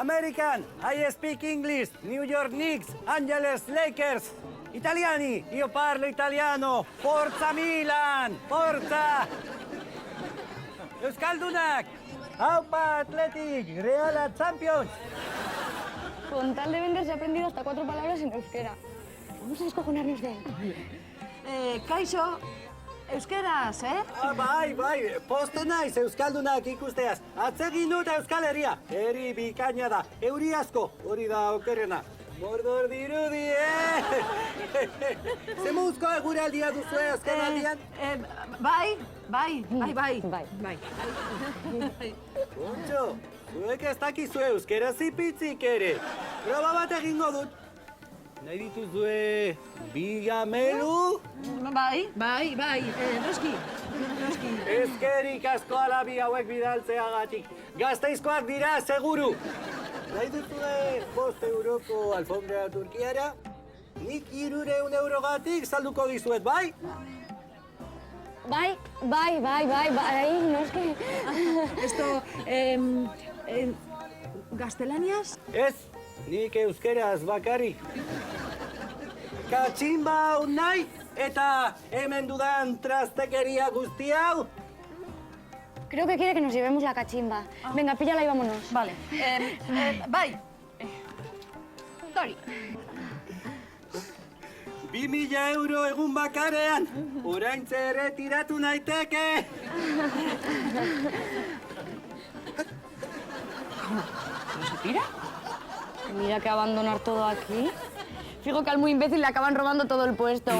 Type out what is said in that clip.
American, I speak English, New York Knicks, Angeles Lakers. Italiani, io parlo italiano. Forza Milan, forza! Euskaldunak, Aupa Athletic, Real Champions. Con tal de vender se ha aprendido hasta 4 palabras en euskera. Vamos a descojonarnos de él. Kaixo, euskeraz, Bai, posto naiz Euskaldunak ikusteaz. Atsegin dut Euskal Herria. Herri bikaina da, euri asko, hori da okerrena. Mordor dirudi, Zemuzko eguraldia duzue azken aldian? Bai. Kontxo, zuek ez dakizue euskera zipitzik ere. Proba bat egingo dut. Nahi dituzue bigamelu? Bai, noski. Ezkerik asko alabi hauek bidaltzeagatik. Gasteizkoak dira, seguru. Nahi duzue 5 euroko alfombra Turkiara? Nik 300 eurogatik salduko dizuet, bai? Bai, noski. Esto, gaztelaniaz? Ez, nik euskeraz bakarrik. Katxinba hau nahi eta hemen dudan trastekeria guzti hau? Creo que quiere que nos llevemos la cachimba. Venga, píllala y vámonos. Vale. Bai. Dori. 2.000 euro egun bakarean. Oraintze erretiratu naiteke. ¿No se pira? Mira que abandonar todo aquí. Fijo que al muy imbécil le acaban robando todo el puesto.